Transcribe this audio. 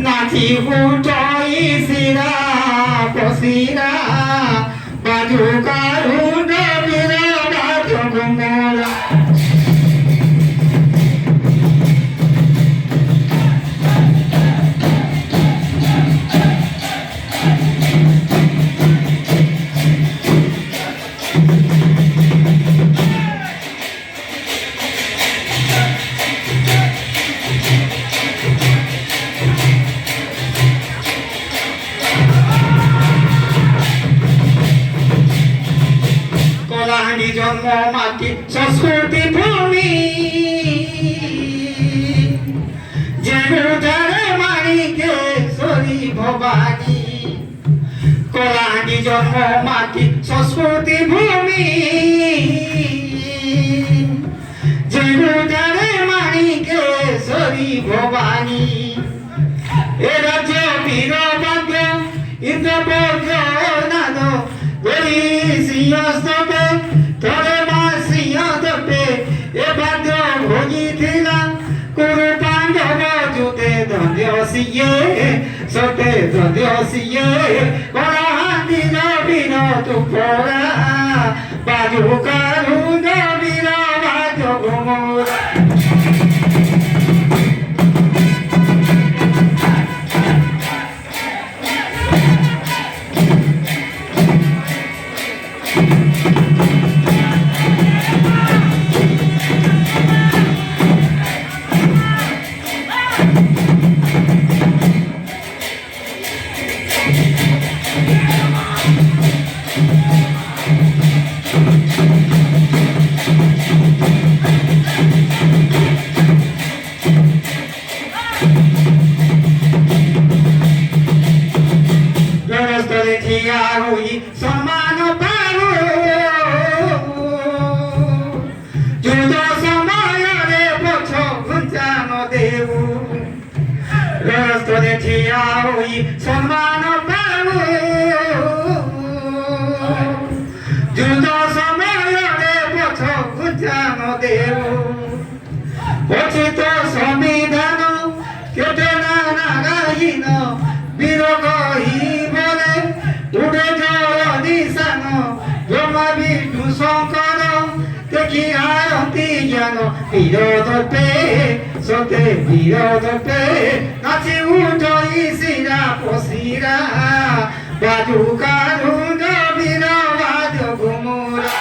নাচি হুটইছিরা পসিরা বাজু কারুন বিরা বাজু ঘুমরা কলাহান্ডি জন্ম মাটি সংস্কৃতি ভূমি জেরুজারে মানিকে সরি ভবানী কলাহান্ডি জন্ম মাটি সংস্কৃতি ভূমি জেরুজারে মানিকে সরি ভবানী এ রাজ্য বীর ভাগ্য ইন্দ্রবর্গ নাদ সিংহস্তপে তোরে মা সিংহস্তপে এ ভাদ্র ভোগিছিলাম কুরু পাণ্ডব যুতে দ্বন্দ্ব সিয়ে সতে দ্বন্দ্ব সিয়ে কলাহান্ডি নবীন তুপরা বাজু কারু নবীন বাজ ঘুমরা সম্মান পাবো যুদ্ধ সমୟରେ পଛ ঘুঞ্চান দেবু রাস্তাରେ ଠିଆ ହୋଇ ସମ୍ମାନ ପାବୁ ଯୁদ্ধ ସମୟରେ ପଛ ଘୁଞ୍ଚାନ ଦେବୁ ପଛିତ ସମ୍ବିଧାନ କେତେ ନାଗାହୀନ ବୀର କହିବରେ উঠে নিশান জমা বিষ্ণু শঙ্কর দেখি আয়তি জ্ঞান বিরোধপে সতে বিরোধপে নাচি উঠইছিরা পশিরা বাজু কারুন বীর বাজ ঘুমরা